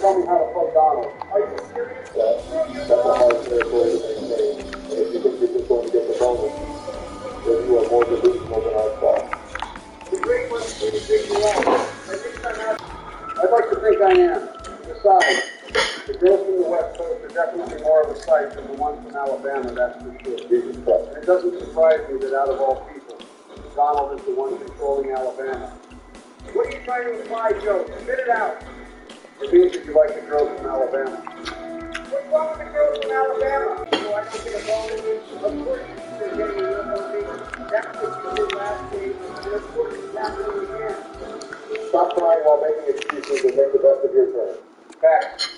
tell me how to play Donald. Are you serious? That's a hard territory to maintain. And if you think you're just going to get the bonus, then you are more delusional than I thought. The great ones do think you are. At least I'm not. I'd like to think I am. Besides, the girls from the West Coast are definitely more of a sight than the ones from Alabama, that's for sure. Jesus Christ. And it doesn't surprise me that out of all people, Donald is the one controlling Alabama. What are you trying to imply, Joe? Spit it out. It means that you like the girls from Alabama. What's wrong with the girls from Alabama? So I don't get a bonus. Of course you're getting a real bonus. That's what you did last game. And of course it's happening again. Stop crying while making excuses and make the best of your turn. Fact.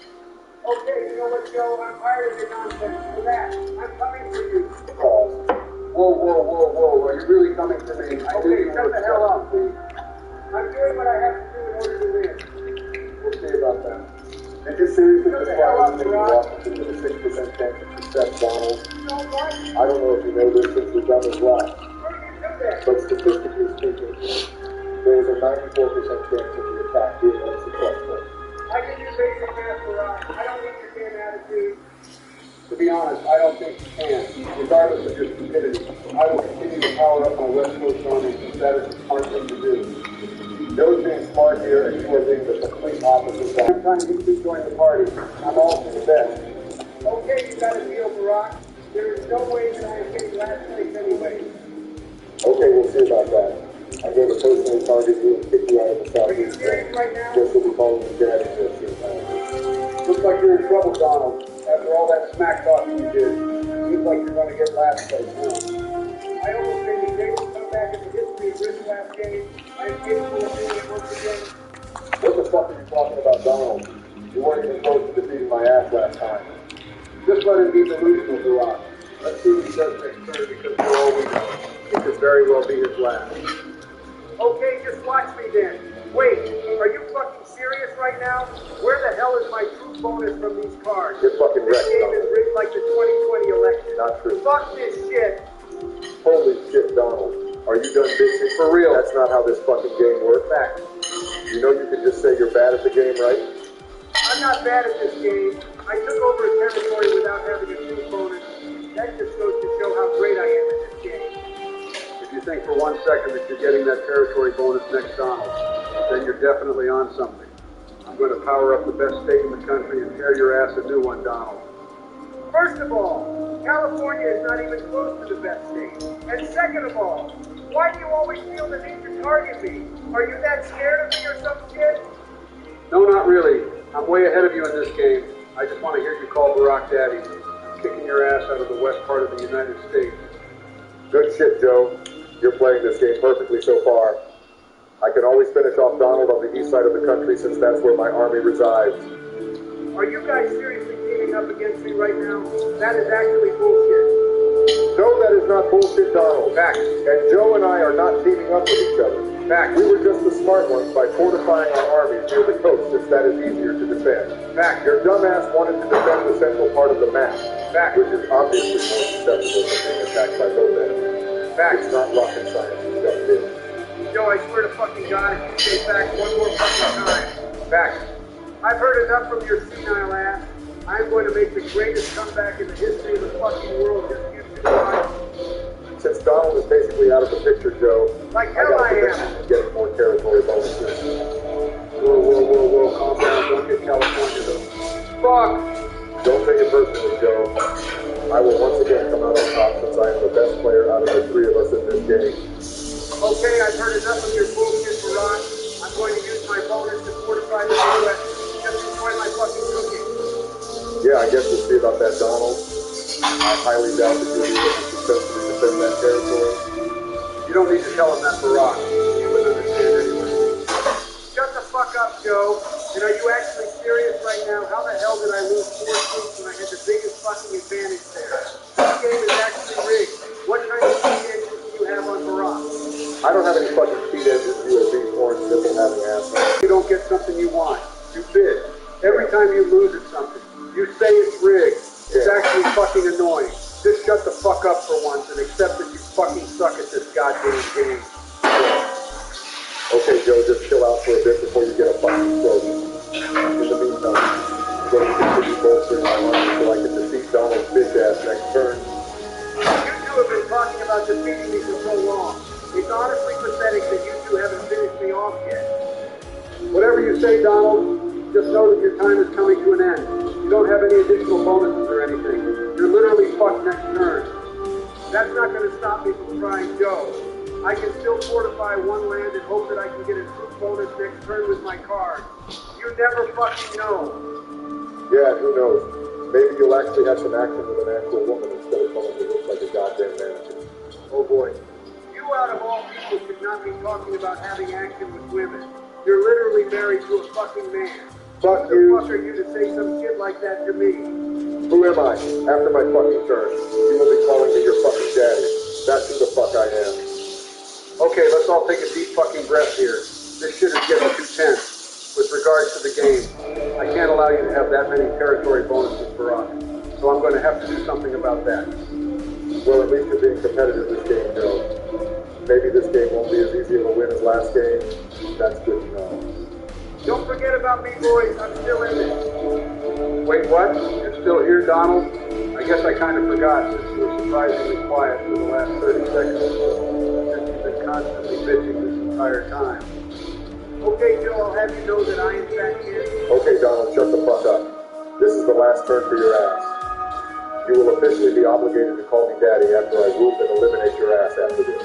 Okay, you know what, Joe? I'm tired of your nonsense. For that, I'm coming for you. Pause. Whoa. Are you really coming for me? Okay, shut the hell up. I'm doing what I have to do in order to win. We'll see about that. And you're seriously Shut the hell up, describing Rock. Washington with a 6% chance of success, Donald? You know what? I don't know if you know this since we've done this last, Where did you do that? but statistically speaking, there is a 94% chance of the attack being unsuccessful. I can do basic math, Rock. I don't need your damn attitude. To be honest, I don't think you can. Regardless of your stupidity, I will continue to power up my West Coast army since that is the smart thing to do. Joe's being smart here, and you are being the complete opposite. Every time you two join the party, I'm all for the best. Okay, you got a deal, Barack. There is no way that I am getting last place anyway. Okay, we'll see about that. I'm going to personally target you and kick you out of the Are you Southeast. serious right now? Just will be calling you dad in this year. Looks like you're in trouble, Donald. After all that smack talking you did, seems like you're going to get last place, huh? I almost made the greatest comeback in the history of this last game. I am capable of doing it once again. What the fuck are you talking about, Donald? You weren't even close to defeating my ass last time. Just let him be delusional, Barack. Let's see what he does next turn, because for all we know, it could very well be his last. Okay, just watch me then. Wait, are you fucking serious right now? Where the hell is my true bonus from these cards? You're fucking This wrecked, game Donald. is rigged like the 2020 election. Not true. Fuck this shit. Holy shit, Donald. Are you done bitching? For real. That's not how this fucking game works. Fact. You know you can just say you're bad at the game, right? I'm not bad at this game. I took over a territory without having a true bonus. That just goes to show how great I am at this game. If you think for 1 second that you're getting that territory bonus next, Donald, then you're definitely on something. I'm going to power up the best state in the country and tear your ass a new one, Donald. First of all, California is not even close to the best state. And second of all, why do you always feel the need to target me? Are you that scared of me or some shit? No, not really. I'm way ahead of you in this game. I just want to hear you call Barack Daddy. I'm kicking your ass out of the west part of the United States. Good shit, Joe. You're playing this game perfectly so far. I can always finish off Donald on the east side of the country since that's where my army resides. Are you guys seriously teaming up against me right now? That is actually bullshit. No, that is not bullshit, Donald. Facts. And Joe and I are not teaming up with each other. Facts. We were just the smart ones by fortifying our armies near the coast since that is easier to defend. Facts. Your dumbass wanted to defend the central part of the map, Facts. which is obviously more susceptible to being attacked by both ends. Facts. It's not rocket science, you got this. Joe, I swear to fucking God, if you say facts one more fucking time. Facts. I've heard enough from your senile ass. I'm going to make the greatest comeback in the history of the fucking world. Just you two watch. Since Donald is basically out of the picture, Joe, Like I hell got I the am. mission of getting more territory bonuses. Whoa. Calm down. Don't get California though. Fuck. Don't take it personally, Joe. I will once again come out on top since I am the best player out of the three of us in this game. Okay, I've heard enough of your bullshit, Barack. I'm going to use my bonus to fortify the Midwest. Just enjoy my fucking cooking. Yeah, I guess we'll see about that, Donald. I highly doubt that you'll be able to successfully defend that territory. You don't need to tell him that, Barack. He would understand anyway. Shut the fuck up, Joe. And are you actually serious right now? How the hell did I lose 4 seats when I had the biggest fucking advantage there? This game is actually rigged. What kind of cheat engines do you have on Barack? I don't have any fucking cheat engines, you are being orange nipple having asshole. You don't get something you want. You bid. Every time you lose at something, you say it's rigged. It's actually fucking annoying. Just shut the fuck up for once and accept that you fucking suck at this goddamn game. Okay, Joe, just chill out for a bit before you get a fucking stroke. In the meantime, you say, Donald, just know that your time is coming to an end. You don't have any additional bonuses or anything. You're literally fucked next turn. That's not going to stop me from trying Joe. I can still fortify one land and hope that I can get a troop bonus next turn with my card. You never fucking know. Yeah, who knows? Maybe you'll actually have some action with an actual woman instead of someone who looks like a goddamn manager. Oh boy. You out of all people should not be talking about having action with women. You're literally married to a fucking man. Fuck Who the you. fuck are you to say some shit like that to me? Who am I? After my fucking turn, you will be calling me your fucking daddy. That's who the fuck I am. Okay, let's all take a deep fucking breath here. This shit is getting too tense. With regards to the game, I can't allow you to have that many territory bonuses for us. So I'm going to have to do something about that. Well, at least you're being competitive this game, Joe. Maybe this game won't be as easy of a win as last game. That's good to know. Don't forget about me, boys. I'm still in this. Wait, what? You're still here, Donald? I guess I kind of forgot since you were surprisingly quiet for the last 30 seconds or so, since you've been constantly bitching this entire time. Okay, Joe, I'll have you know that I, in fact, can. Okay, Donald, shut the fuck up. This is the last turn for your ass. You will officially be obligated to call me daddy after I whoop and eliminate your ass after this.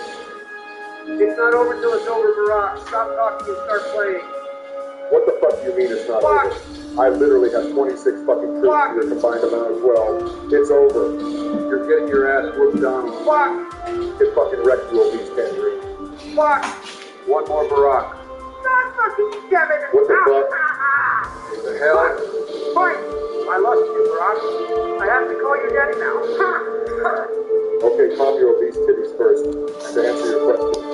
It's not over till it's over, Barack. Stop talking and start playing. What the fuck do you mean it's not over? I literally have 26 fucking troops to your combined amount of 12. It's over. You're getting your ass whooped, Donald. Get fucking wrecked, you obese tangerine. One more, Barack. What the fuck? What the hell? Fine. I lost you, Barack. I have to call you daddy now. Okay, calm your obese titties first. And to answer your question,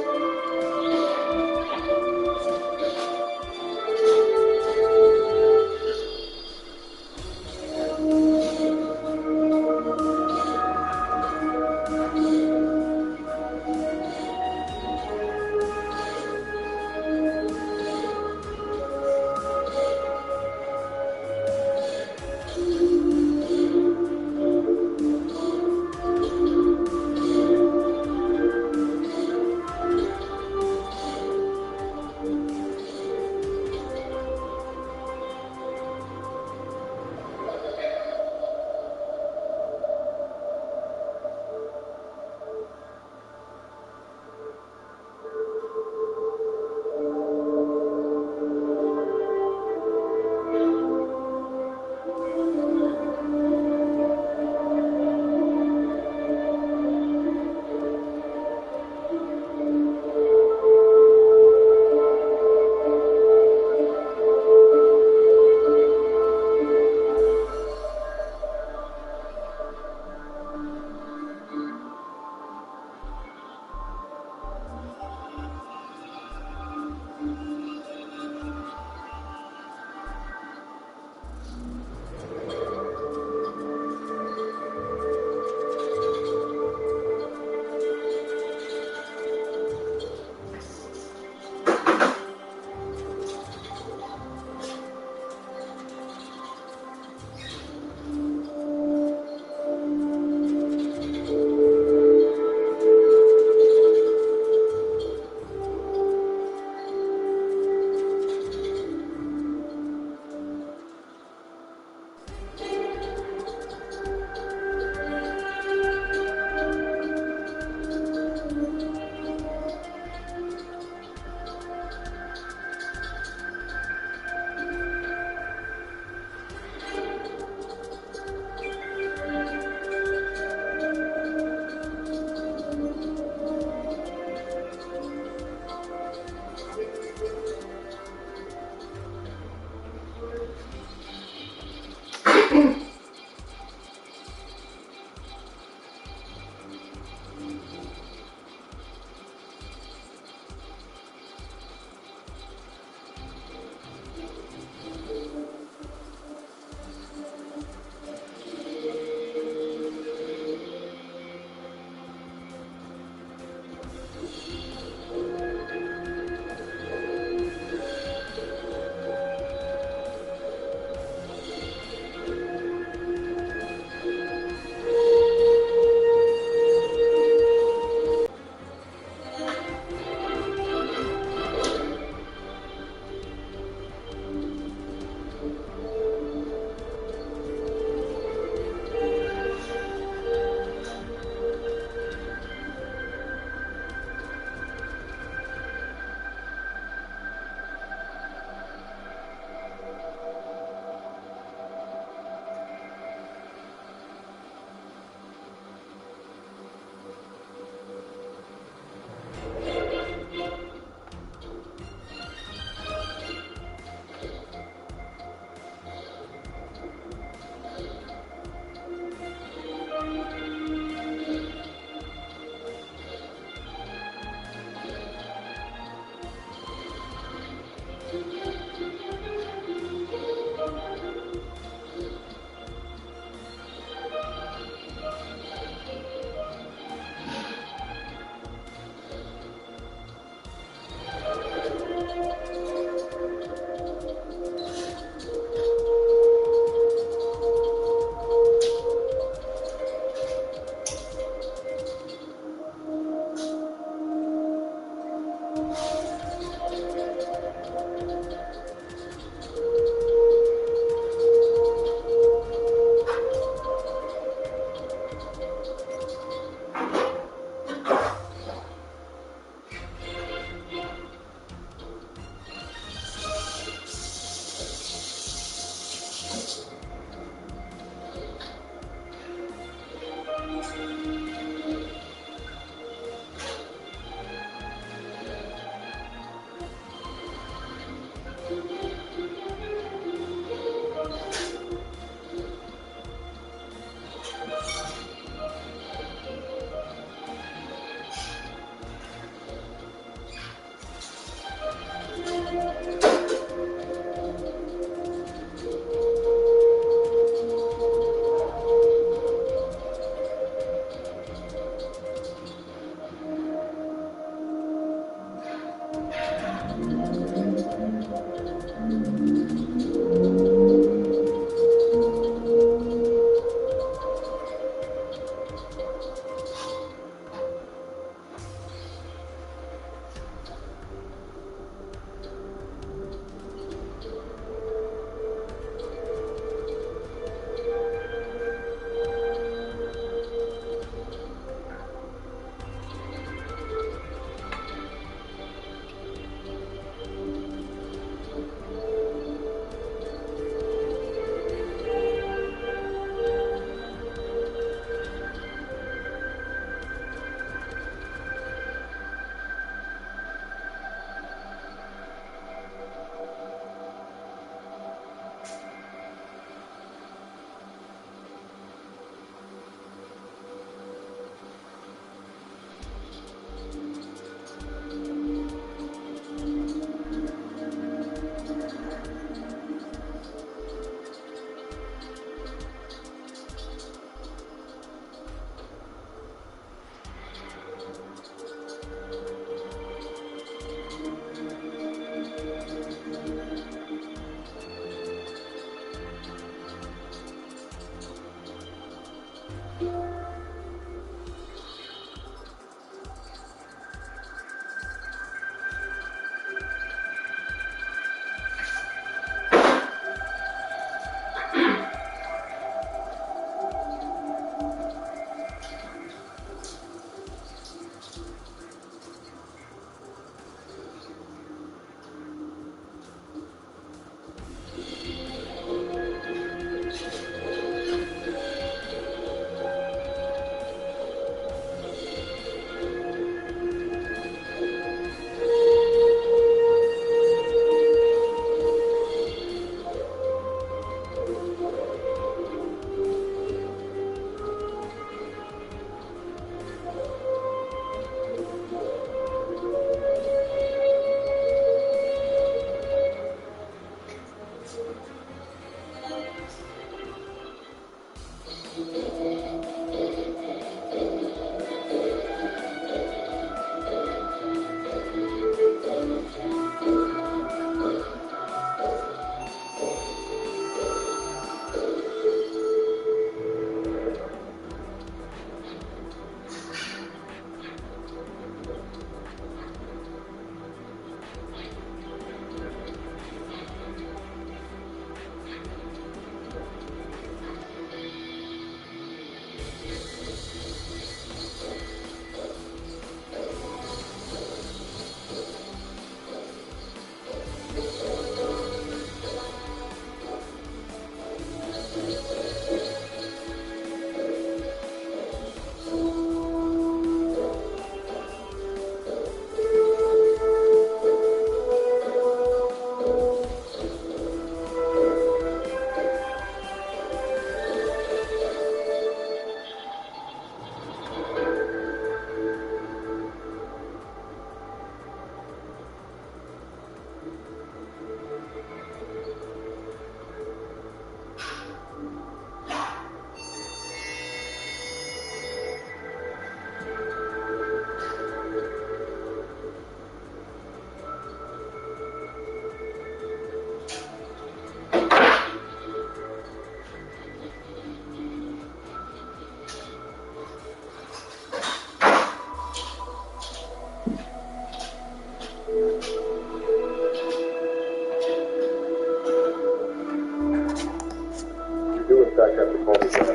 back up to call me back.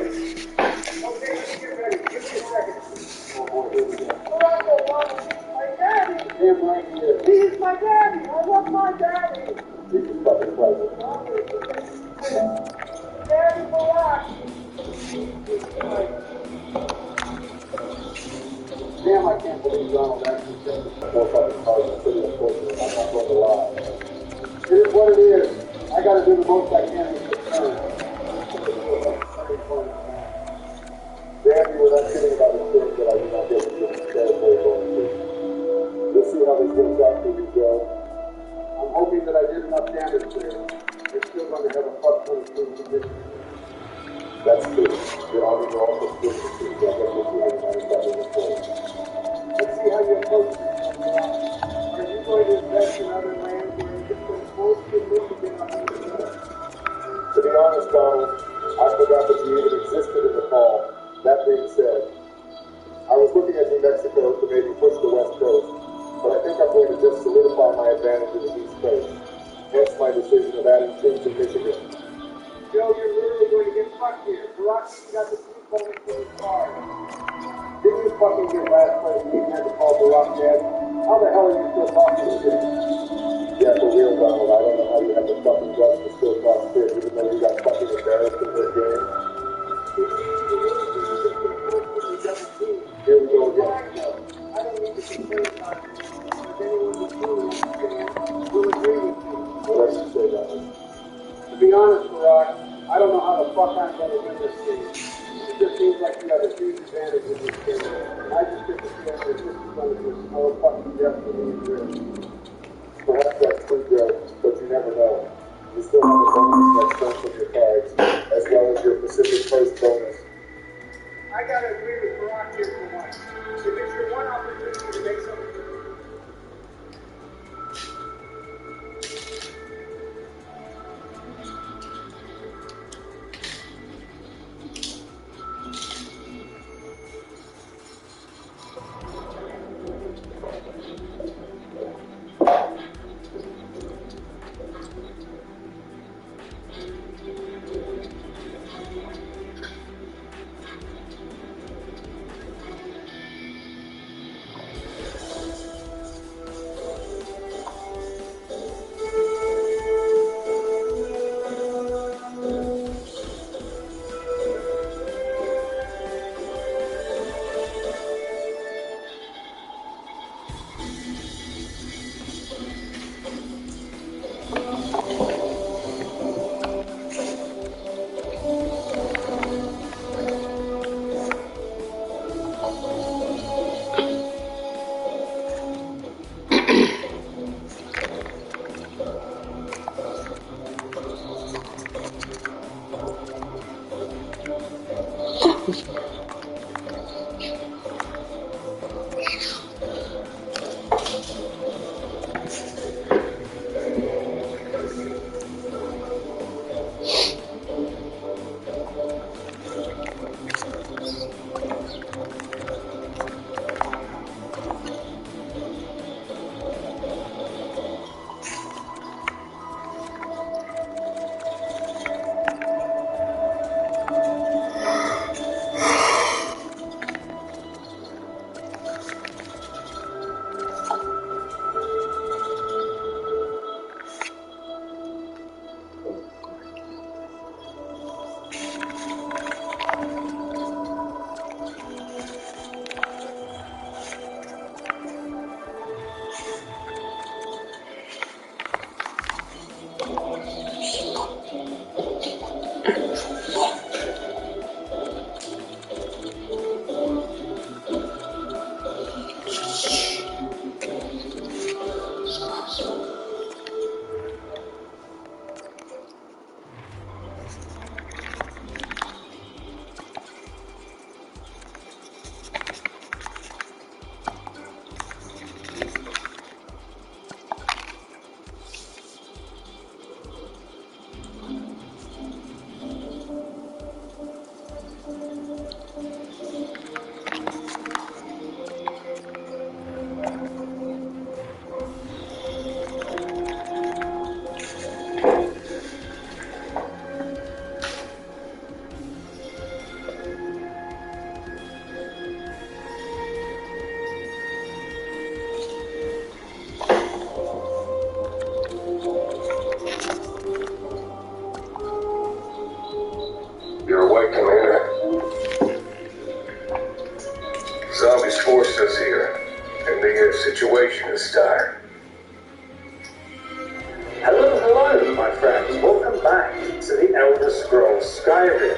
Okay, let me get ready. Give me a second. Oh, boy, here we go. My daddy! Damn right he is. He's my daddy! I love my daddy! He's a fucking pleasure. Daddy, relax! Damn, I can't believe Donald actually said this. Four fucking cars are pretty unfortunate. I'm not going to lie. It is what it is. I got to do the most I can with the turn. Damn you without kidding about the things that I did not get to do instead of very going to. We'll see how this works out for you, Joe. I'm hoping that I did enough damage there. You're still going to have a fuck ton of good condition. That's true. Your armies are also good to see. I guess we'll see how you manage that in the forward. Let's see how you approach this. Are you going to invest in other land where it's going to most significant existed in the fall. That being said, I was looking at New Mexico to maybe push the West Coast, but I think I'm going to just solidify my advantage in the East Coast. Hence my decision of adding troops in Michigan. Joe, you're literally going to get fucked here. Barack got the sleep bonus in his car. Didn't you fucking get last place weekend to call Barack dead? How the hell are you still talking shit? Yeah, for real, Donald, I don't know how you have the fucking guts to still talk shit, even though you got fucking embarrassed in this game. Here we go again. I don't need to complain about it, because anyone who truly understands will agree with you. What else you say, Donald? To be honest, Barack, I don't know how the fuck I'm going to win this game. It just seems like you have a huge advantage in this game. I just get the feeling that this is going to be a slow fucking death for me and you. Perhaps that's true, Joe, but you never know. You still have a bonus next turn from your cards, as well as your Pacific Coast bonus. I gotta agree with Barack here for once. If it's your one opportunity to make something. Zombies forced us here, and the situation is dire. Hello, my friends. Welcome back to the Elder Scrolls Skyrim.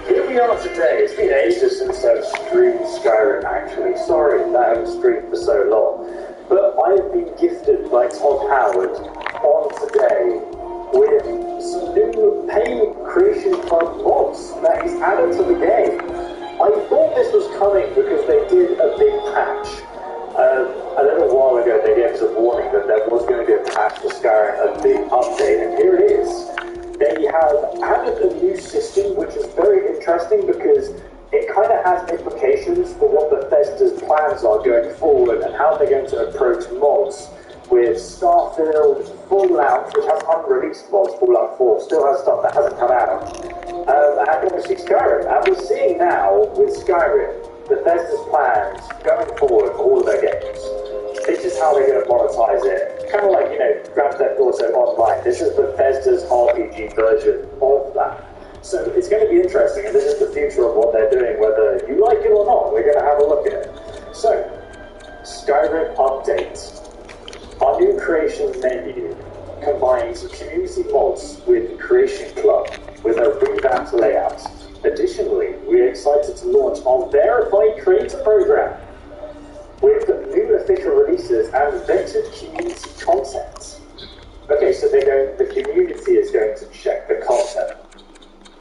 Here we are today. It's been ages since I've streamed Skyrim, actually. Sorry that I haven't streamed for so long. But I've been gifted by Todd Howard on today with some new paid Creation Club mods that he's added to the game. I thought this was coming because they did a big patch. A little while ago they gave us a warning that there was going to be a patch to Skyrim, a big update, and here it is. They have added a new system which is very interesting because has implications for what Bethesda's plans are going forward and how they're going to approach mods with Starfield, Fallout, which has unreleased mods, Fallout 4 still has stuff that hasn't come out, and obviously Skyrim. And we're seeing now with Skyrim, Bethesda's plans going forward for all of their games. This is how they're going to monetize it. Kind of like, Grand Theft Auto Online. This is Bethesda's RPG version of that. So it's going to be interesting, and this is the future of what they're doing, whether you like it or not. We're going to have a look at it. So, Skyrim update. Our new creation menu combines community mods with Creation Club with a revamped layout. Additionally, we're excited to launch our verified creator program with new official releases and vetted community content. Okay, so the community is going to check the content.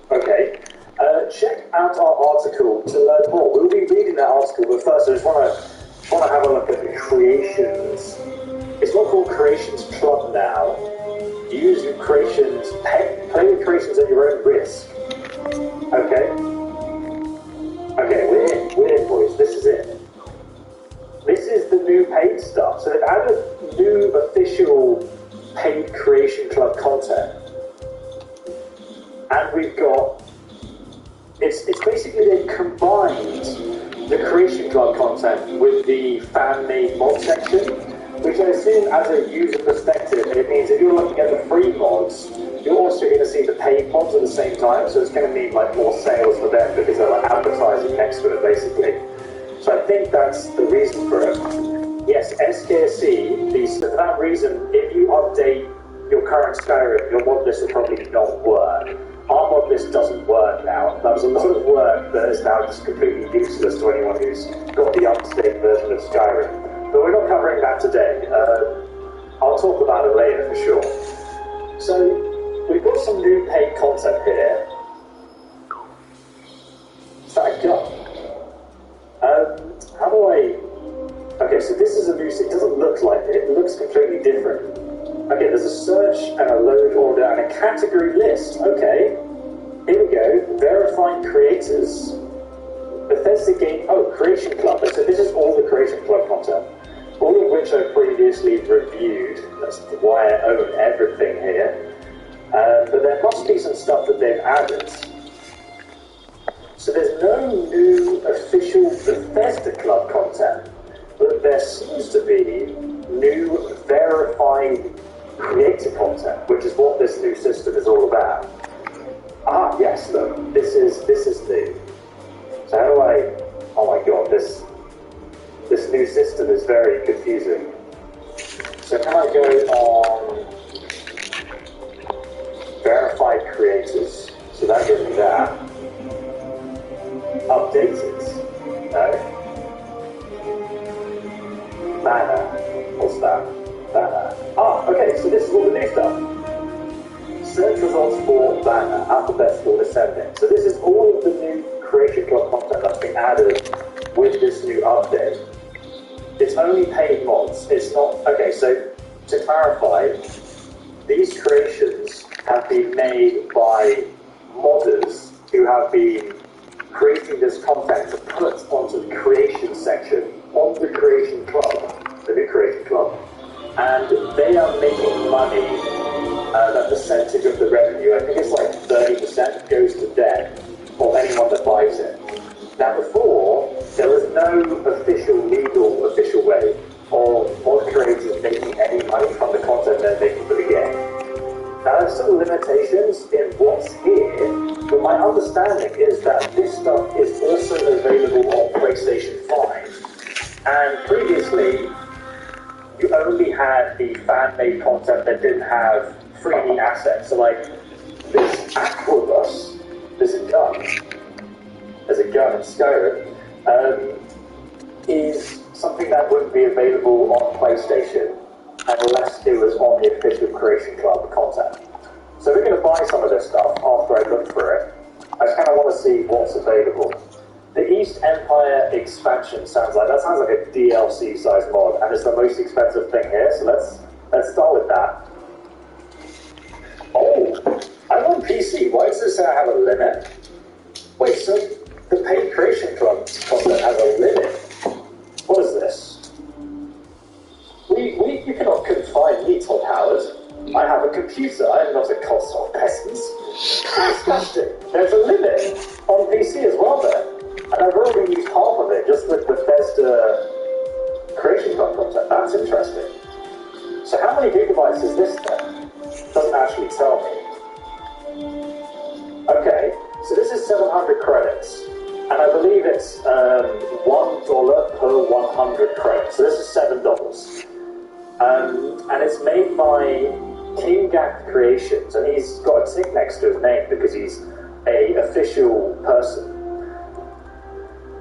Okay, check out our article to learn more. We'll be reading that article, but first I just want to have a look at the creations. It's not called Creations Club now. Use your creations, play with creations at your own risk. Okay? Okay, we're in, boys. This is it. This is the new paid stuff. So they've added new official paid Creation Club content. And we've got, it's basically they've combined the Creation Club content with the fan-made mod section, which I assume as a user perspective, it means if you're looking at the free mods, you're also going to see the paid mods at the same time, so it's going to mean like more sales for them because they're like advertising next to it basically. So I think that's the reason for it. Yes, SKC, for that reason, if you update your current Skyrim, your mod list will probably not work. Our mod list doesn't work now. That was a lot of work that is now just completely useless to anyone who's got the up-to-date version of Skyrim. But we're not covering that today. I'll talk about it later for sure. So, we've got some new paid content here. Is that a gun? How do I... Okay, so this is a new... It doesn't look like it. It looks completely different. Okay, there's a search and a load order and a category list. Okay, here we go. Verifying creators. Bethesda game... Oh, Creation Club. So this is all the Creation Club content. All of which I previously reviewed. That's why I own everything here. But there must be some stuff that they've added. So there's no new official Bethesda Club content, but there seems to be new verified creator content, which is what this new system is all about. Ah, yes, look, this is new. So how do I... Oh my god, this new system is very confusing. So can I go on verified creators? So that gives me that. Updated. No. Banner. What's that? Banner. Ah, okay, so this is all the new stuff. Search results for banner, alphabetical descending. So this is all of the new Creation Club content that's been added with this new update. It's only paid mods. It's not... Okay, so to clarify, these creations have been made by modders who have been creating this content to put onto the creation section of the Creation Club, the new Creation Club, and they are making money, a percentage of the revenue, I think it's like 30% goes to them, or anyone that buys it. Now before, there was no official way of mod creators making any money from the content they're making for the game. Now there's some limitations in what's here, but my understanding is that this stuff is also available on PlayStation 5. And previously, you only had the fan-made content that didn't have 3D assets. So like, this Aquabus, there's a gun in Skyrim, is something that wouldn't be available on PlayStation unless it was on the official Creation Club content. So we're going to buy some of this stuff after I look for it. I just kind of want to see what's available. The East Empire expansion sounds like a DLC size mod, and it's the most expensive thing here. So let's start with that. Oh, I'm on PC. Why does this say I have a limit? Wait, so the paid Creation Club has a limit. What is this? You cannot confine me, Todd Howard. I have a computer, I am not a console peasant. Disgusting. There's a limit on PC as well there. And I've already used half of it just with Bethesda creation content. That's interesting. So how many gigabytes is this then? Doesn't actually tell me. Okay, so this is 700 credits. And I believe it's $1 per 100 credits. So this is $7. And it's made by King Gak Creations. And he's got a tick next to his name because he's an official person.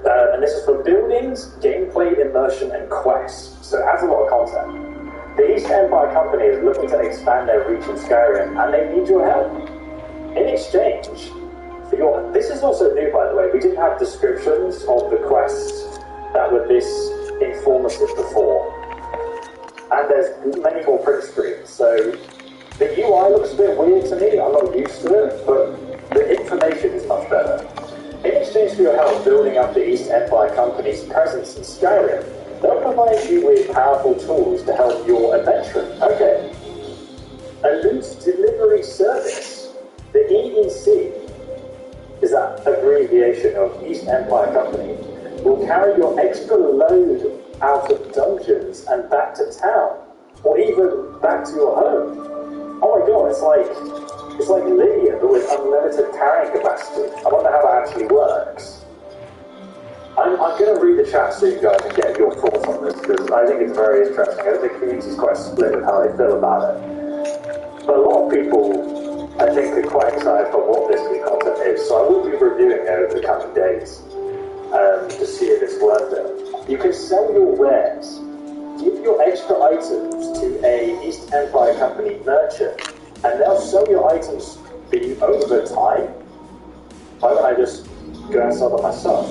And this is for buildings, gameplay, immersion, and quests. So it has a lot of content. The East Empire Company is looking to expand their reach in Skyrim, and they need your help. In exchange for your... This is also new, by the way. We didn't have descriptions of the quests that were this informative before. And there's many more print screens. So the UI looks a bit weird to me. I'm not used to it, but the information is much better. In exchange for your help building up the East Empire Company's presence in Skyrim, they'll provide you with powerful tools to help your adventuring. Okay. A loot delivery service. The EEC is that abbreviation of East Empire Company, will carry your extra load out of dungeons and back to town, or even back to your home. Oh my god, it's like Lydia, but with unlimited carrying capacity. I wonder how that actually works. I'm going to read the chat so you guys can get your thoughts on this, because I think it's very interesting. I think the community is quite split with how they feel about it. But a lot of people, I think, are quite excited for what this new content is, so I will be reviewing it over the coming days to see if it's worth it. You can sell your wares. Give your extra items to a East Empire Company merchant, and they'll sell your items for you over time. Why don't I just go and sell them myself?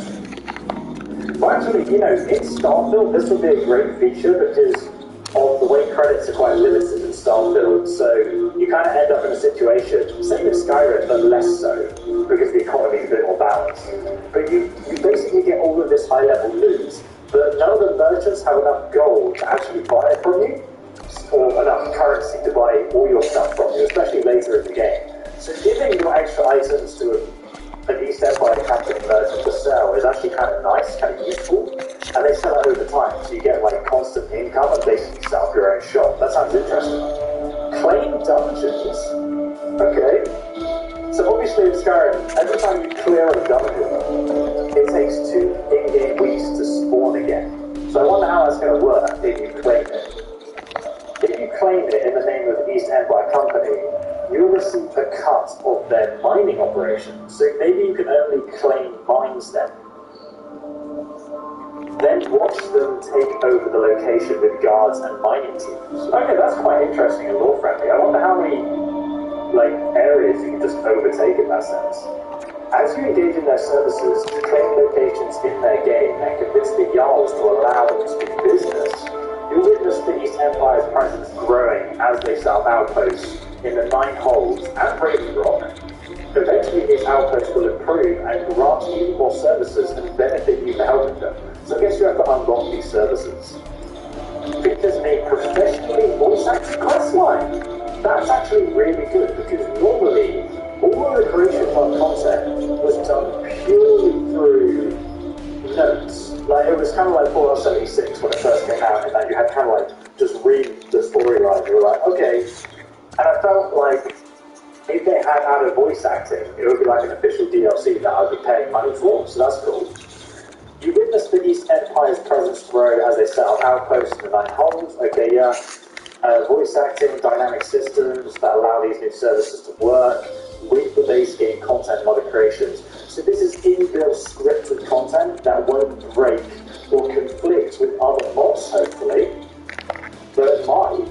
Well, actually, you know, in Starfield, this would be a great feature because of the way credits are quite limited in Starfield. So you kind of end up in a situation, same as Skyrim, but less so, because the economy is a bit more balanced. But you basically get all of this high-level loot, but none of the merchants have enough gold to actually buy it from you, or enough currency to buy all your stuff from you, especially later in the game. So giving your extra items to an East Empire Company merchant to sell is actually kind of nice, kind of useful, and they sell it over time, so you get like constant income and basically set up your own shop. That sounds interesting. Claim dungeons. Okay. So obviously in Skyrim, every time you clear a dungeon, it takes 2 in-game weeks to spawn again. So I wonder how that's going to work if you claim it. If you claim it in the name of the East Empire Company, you'll receive a cut of their mining operation. So maybe you can only claim mines then. Then watch them take over the location with guards and mining teams. Okay, that's quite interesting and lore-friendly. I wonder how many areas you can just overtake in that sense. As you engage in their services, claim locations in their game and convince the Jarls to allow them to do business, you'll witness the East Empire's presence growing as they set up outposts in the Nine Holes and Raven Rock. Eventually, these outposts will improve and grant you more services and benefit you for helping them. So I guess you have to unlock these services. Features a professionally voice-acted quest line. That's actually really good, because normally all of the creation of content was done purely through notes. Like, it was kind of like Fallout 76 when it first came out, in that you had kind of like just read the storyline. You were like, okay. And I felt like if they had added voice acting, it would be like an official DLC that I'd be paying money for. So that's cool. You witness the East Empire's presence grow as they set up outposts in the Nine Holes. Okay, yeah. Voice acting, dynamic systems that allow these new services to work with the base game content mod creations. So this is inbuilt scripted content that won't break or conflict with other mods, hopefully. But it might.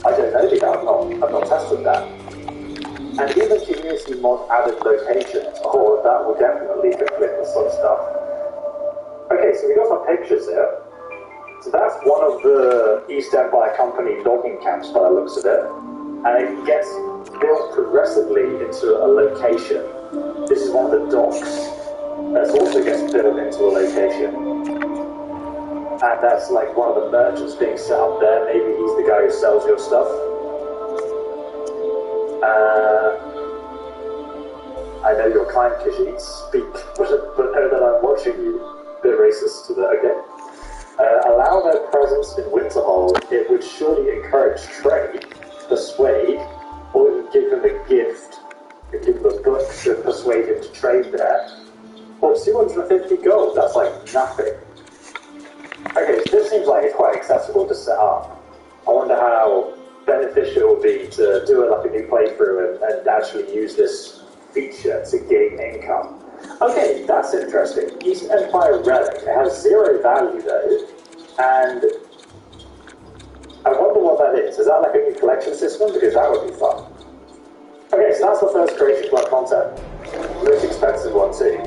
I don't know because I've not tested that. And given community mod added locations, that will definitely conflict with some stuff. Okay, so we got some pictures here. So that's one of the East Empire Company logging camps by the looks of it. And it gets built progressively into a location. This is one of the docks. that also gets built into a location. And that's like one of the merchants being set up there. Maybe he's the guy who sells your stuff. I know your client Kishit speak, but know that I'm watching you. Bit racist to the okay. Allow their presence in Winterhold. It would surely encourage trade, persuade, or even give them a gift. Give them a book to persuade him to trade there. Well, 250 gold, that's like nothing. Okay, so this seems like it's quite accessible to set up. I wonder how beneficial it would be to do like a new playthrough and actually use this feature to gain income. Okay, that's interesting. East Empire Relic. It has 0 value though, and I wonder what that is. Is that like a new collection system? Because that would be fun. Okay, so that's the first Creation Club content. Most expensive one too.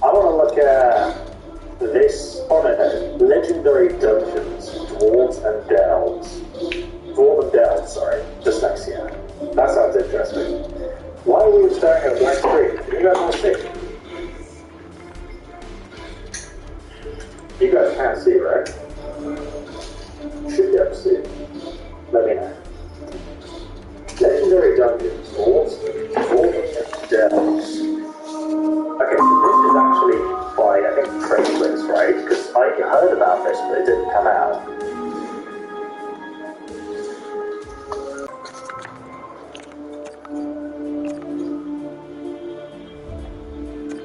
I want to look at this, oh no, Legendary Dungeons, Dwarves and Delves. Dwarf and Delves, sorry. Dyslexia. That sounds interesting. Why are we staring at a blank screen? You guys want to see? You guys can't see, right? Should be able to see. Let me know. Legendary Dungeons, Dwarves and Delves. Okay, so this is actually by, I think, TradeDeadline, right? Because I heard about this, but it didn't come out.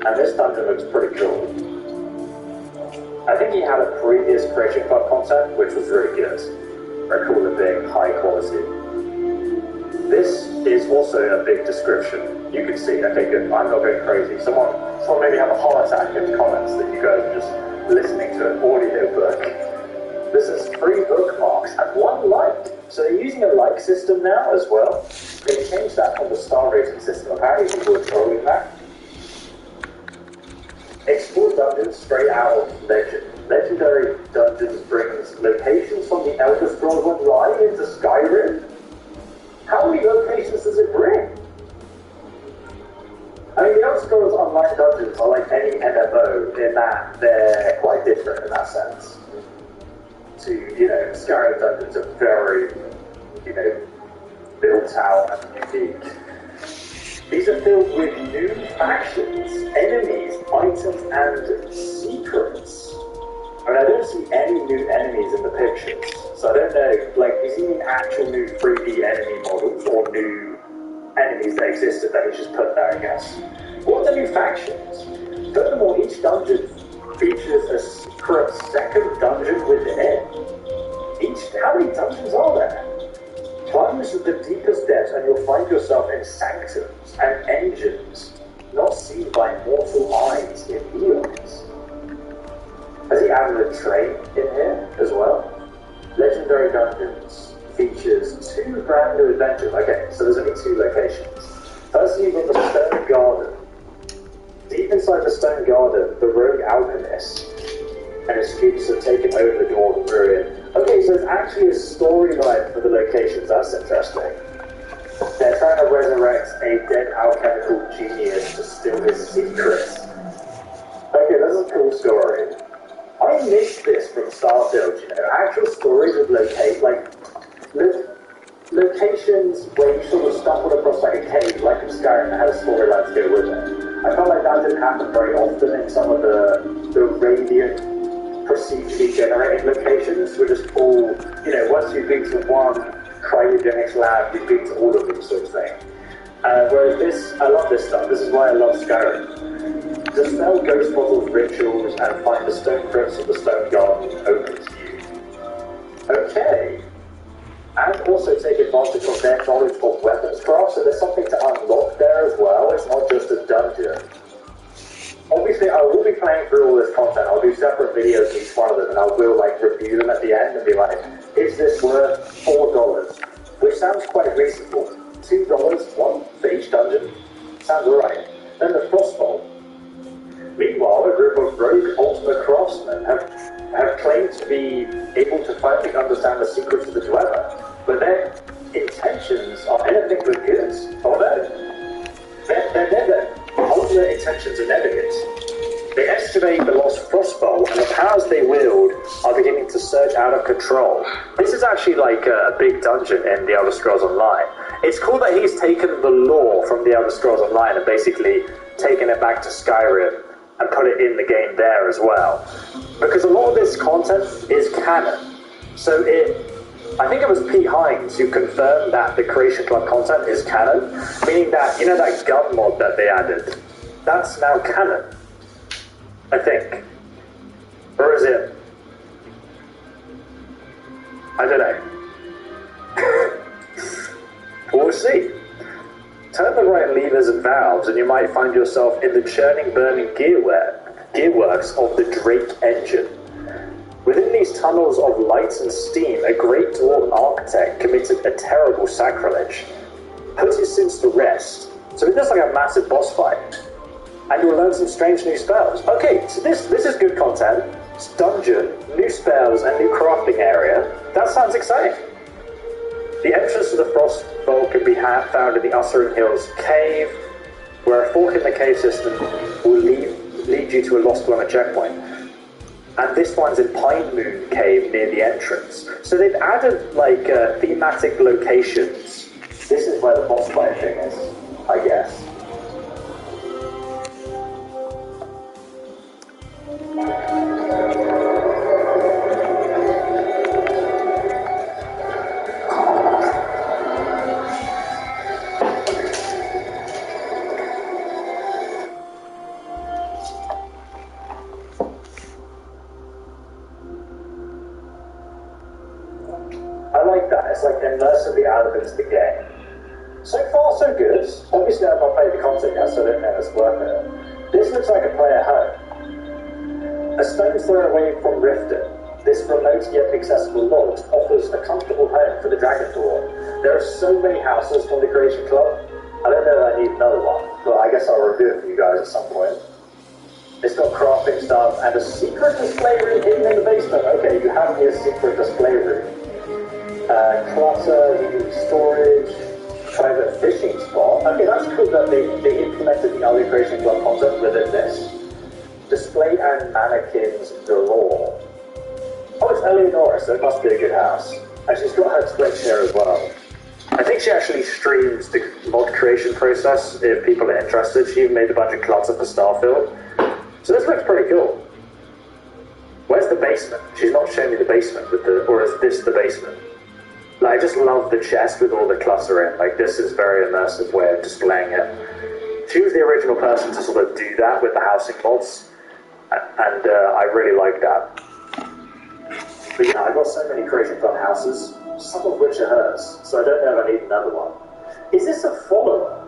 And this dungeon looks pretty cool. I think he had a previous Creation Club content, which was really good. Very cool at being high quality. This is also a big description. You can see, okay good, I'm not going crazy. Someone maybe have a heart attack in the comments that you guys are just listening to an audio book. This is 3 bookmarks and 1 like. So they're using a like system now as well. They changed that from the star rating system. Apparently people are trolling that. Explore dungeons straight out of Legend. Legendary Dungeons brings locations from the Elder Scrolls Online into Skyrim. How many locations does it bring? I mean, the Elder Scrolls Online dungeons are like any MMO in that they're quite different in that sense. To, Skyrim dungeons are very, built out and unique. These are filled with new factions, enemies, items, and secrets. I mean, I don't see any new enemies in the pictures, so I don't know, is he mean actual new 3D enemy models, or new enemies that existed that he's just put there, I guess? What are the new factions? Furthermore, each dungeon features a secret second dungeon within it. How many dungeons are there? Plunge to the deepest depths and you'll find yourself in sanctums and engines not seen by mortal eyes in eons. Has he added a train in here as well? Legendary Dungeons features 2 brand new adventures. Okay, so there's only 2 locations. First you've got the Stone Garden. Deep inside the Stone Garden, the rogue alchemist and his students have taken over the Dwarven Ruin. Okay, so it's actually a storyline for the locations. That's interesting. They're trying to resurrect a dead alchemical genius to steal his secrets. Okay, that's a cool story. I missed this from Starfield, actual stories of locations where you sort of stumbled across like a cave, like in Skyrim, that had a storyline to go with it. I felt like that didn't happen very often in some of the radiant, procedurally generated locations, were just all, once you've been to one cryogenics lab, you've been to all of them sort of thing. Whereas this, I love this stuff. This is why I love Skyrim. Dispel ghost bottles rituals and find the stone crypts of the stone garden open to you. Okay. And also take advantage of their knowledge of weapons craft, so there's something to unlock there as well. It's not just a dungeon. Obviously, I will be playing through all this content. I'll do separate videos each one of them, and I will review them at the end and be like, is this worth $4? Which sounds quite reasonable. $2, one for each dungeon. Sounds alright. Then the Frostbolt. Meanwhile, a group of rogue ultimate craftsmen have claimed to be able to finally understand the secrets of the Dweller, but their intentions are anything but good. Oh no. Their ultimate intentions are negative. They estimate the lost Frostbolt, and the powers they wield are beginning to surge out of control. This is actually like a big dungeon in The Elder Scrolls Online. It's cool that he's taken the lore from The Elder Scrolls Online and basically taken it back to Skyrim and put it in the game there as well. Because a lot of this content is canon. So I think it was Pete Hines who confirmed that the Creation Club content is canon, meaning that, you know, that gun mod that they added, that's now canon, I think. Or is it? I don't know. We'll see. Turn the right levers and valves and you might find yourself in the churning, burning gearworks of the Drake engine. Within these tunnels of light and steam, a great dwarven architect committed a terrible sacrilege. Put his sins to rest. So it's just like a massive boss fight. And you'll learn some strange new spells. Okay, so this is good content. It's dungeon, new spells, and new crafting area. That sounds exciting. The entrance to the Frost Bowl can be found in the Ussering Hills cave, where a fork in the cave system will lead you to a Lost Dweller checkpoint. And this one's in Pine Moon Cave near the entrance. So they've added like thematic locations. This is where the boss fight thing is, I guess. It's like immersively out of into the game. So far, so good. Obviously, I've not played the content yet, so I don't know if it's worth it. This looks like a play at home. A stone's throw away from Riften, this remote yet accessible lodge offers a comfortable home for the Dragon Door. There are so many houses from the Creation Club. I don't know if I need another one, but I guess I'll review it for you guys at some point. It's got crafting stuff and a secret display room hidden in the basement. Okay, you have here a secret display room. Clutter, unique storage, private fishing spot. Okay, that's cool that they implemented the Elder Creation Club concept within this. Display and mannequins galore. Oh, it's Eleonora, so it must be a good house. And she's got her Twitch here as well. I think she actually streams the mod creation process if people are interested. She even made a bunch of clutter for Starfield. So this looks pretty cool. Where's the basement? She's not showing me the basement with the, or is this the basement? Like, I just love the chest with all the clutter in. Like, this is a very immersive way of displaying it. She was the original person to sort of do that with the housing mods, and I really like that. But yeah, I got so many Creation Club houses, some of which are hers, so I don't know if I need another one. Is this a follower?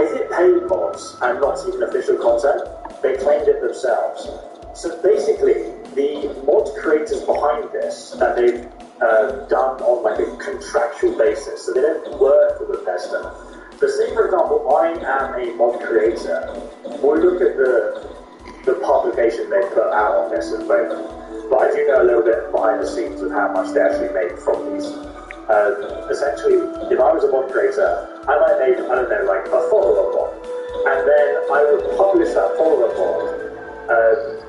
Is it paid mods and not even official content? They claimed it themselves. So basically, the mod creators behind this, that they've done on like a contractual basis, so they don't work for Bethesda. But say, for example, I am a mod creator. We'll look at the publication they put out on this at the moment. But I do know a little bit behind the scenes of how much they actually make from these. Essentially, if I was a mod creator, I might make, I don't know, like a follower mod. And then I would publish that follower mod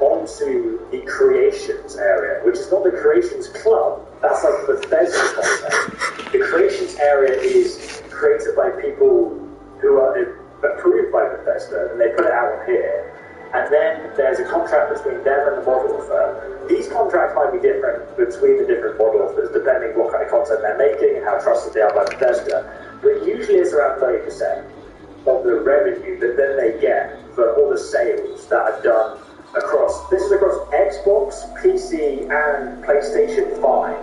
onto the Creations area, which is not the Creations Club. That's like Bethesda content. The Creations area is created by people who are approved by Bethesda, and they put it out here. And then there's a contract between them and the mod author. These contracts might be different between the different mod authors, depending what kind of content they're making and how trusted they are by Bethesda. But usually it's around 30% of the revenue that then they get for all the sales that are done across. This is across Xbox, PC, and PlayStation 5.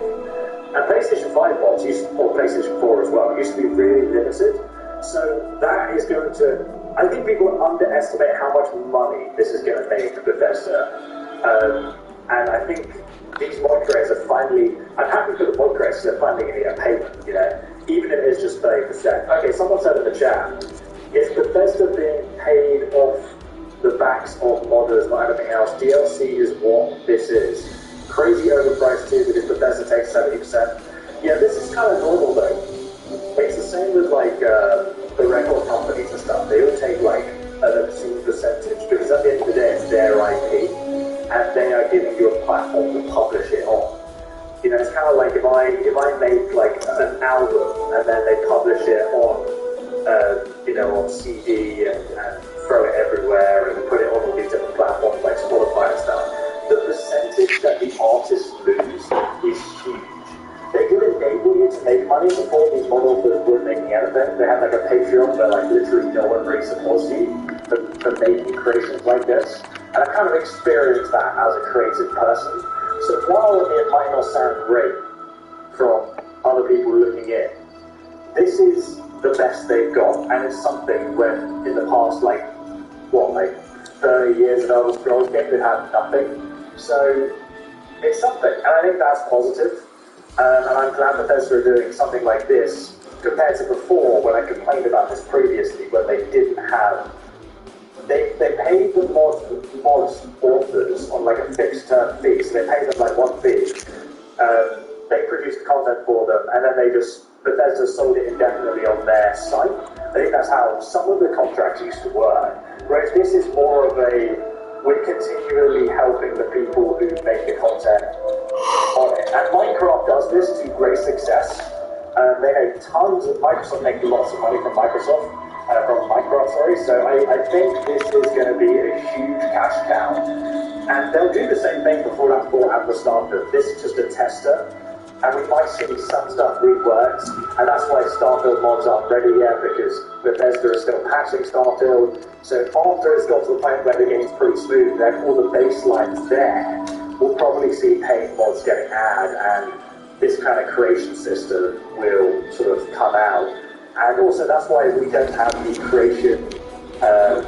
And PlayStation 5 mods, or PlayStation 4 as well, used to be really limited. So that is going to, I think people underestimate how much money this is going to make for Bethesda. And I think these mod creators are finally, I'm happy for the mod creators, they're finally going to get payment, you know, even if it's just 30%. Okay, someone said in the chat, is Bethesda being paid off the backs of modders, not anything else? DLC is what this is. Crazy overpriced too, because Bethesda takes 70%. Yeah, this is kind of normal though. It's the same with like the record companies and stuff. They all take like an obscene percentage because at the end of the day it's their IP and they are giving you a platform to publish it on. You know, it's kind of like if I make like an album and then they publish it on on CD and throw it everywhere and put it on all these different platforms like Spotify and stuff, the percentage that the artists lose is huge. They do enable you to make money. Before these models weren't making anything. They had like a Patreon where like literally no one really supports you for making creations like this. And I kind of experienced that as a creative person. So while it might not sound great from other people looking in, this is the best they've got, and it's something when in the past, like 30 years of Elder Scrolls game, they've had nothing. So it's something, and I think that's positive. And I'm glad Bethesda are doing something like this compared to before when I complained about this previously, when they didn't have. They paid the mods authors on like a fixed term fee, so they paid them like one fee. They produced content for them, and then Bethesda sold it indefinitely on their site. I think that's how some of the contracts used to work. Whereas this is more of we're continually helping the people who make the content on it. And Minecraft does this to great success. They make tons of Microsoft make lots of money from Minecraft. So I think this is going to be a huge cash cow. And they'll do the same thing before that bought at the Starfield. This is just a tester. And we might see some stuff reworked, and that's why Starfield mods aren't ready yet, because Bethesda is still patching Starfield. So after it's got to the point where the game's pretty smooth, then all the baseline's there, we'll probably see paint mods getting added, and this kind of creation system will sort of come out. And also that's why we don't have the creation, the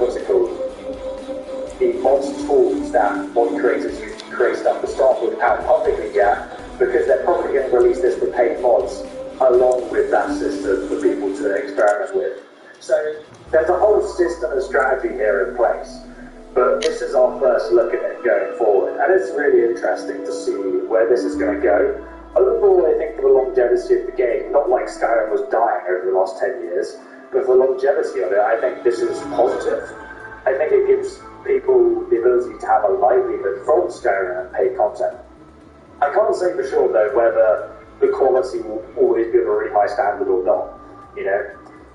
mods tools that mod creators use to create stuff for Starfield out publicly yet, because they're probably going to release this for paid mods along with that system for people to experiment with. So there's a whole system and strategy here in place, but this is our first look at it going forward, and it's really interesting to see where this is going to go. Overall, I think for the longevity of the game, not like Skyrim was dying over the last 10 years, but for the longevity of it, I think this is positive. I think it gives people the ability to have a livelihood from Skyrim and paid content. I can't say for sure, though, whether the quality will always be of a really high standard or not,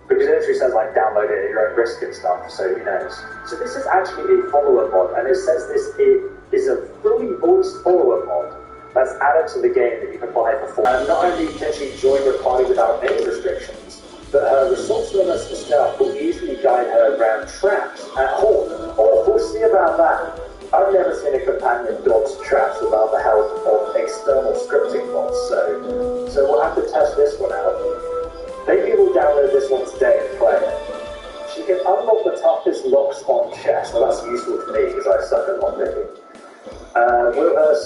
because it actually says, like, download it at your own risk and stuff, so who knows. So this is actually a follower mod, and it says this is a fully voiced follower mod that's added to the game that you can buy for free. And not only can she join your party without any restrictions, but her resourcefulness and stealth will easily guide her around traps at home. Oh, we'll see about that. I've never seen a companion dodge traps without the help of external scripting mods, so we'll have to test this one out. Maybe we'll download this one today and play it. She can unlock the toughest locks on chests. Well, that's useful to me because I suck at lockpicking. Will her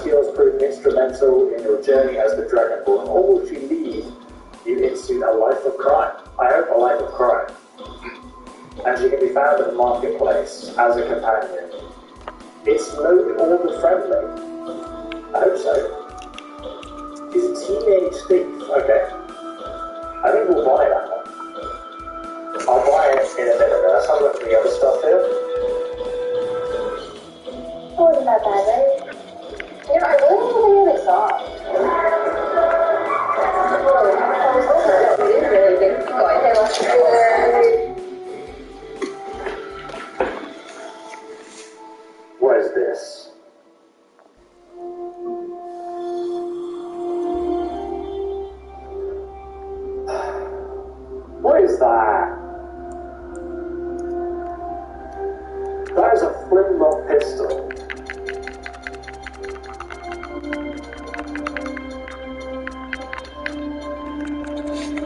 skills prove instrumental in your journey as the Dragonborn, or will she lead you into a life of crime? I hope a life of crime. And she can be found in the marketplace as a companion. It's no order friendly. I hope so. She's a teenage thief. Okay. I think we'll buy that one. I'll buy it in a minute. Let's have a look at the other stuff here. Oh, isn't that bad, right? I really don't think anybody saw it. We didn't really think going, hey, let's do it. What is this? What is that? That is a flintlock pistol.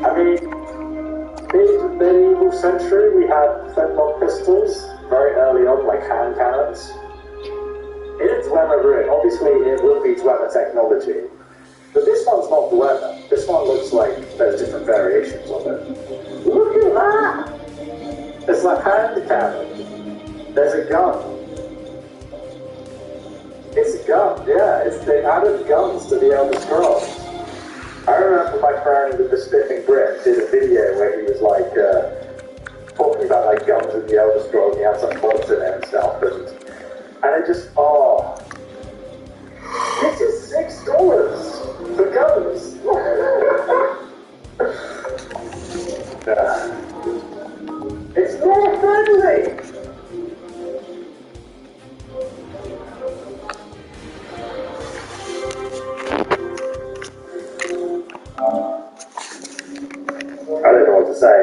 I mean, medieval century, we had flintlock pistols very early on, like hand cannons. It is Dwemer Ruin. Obviously, it will be Dwemer technology. But this one's not Dwemer. This one looks like there's different variations of it. Look at that! It's a hand cannon. There's a gun. It's a gun, yeah. They added guns to the Elder Scrolls. I remember my friend with the spiffing Brit did a video where he was like talking about like guns in the Elder Scrolls, and he had some bullets in it and stuff, and it just, oh, this is $6 for guns. It's more friendly. I don't know what to say.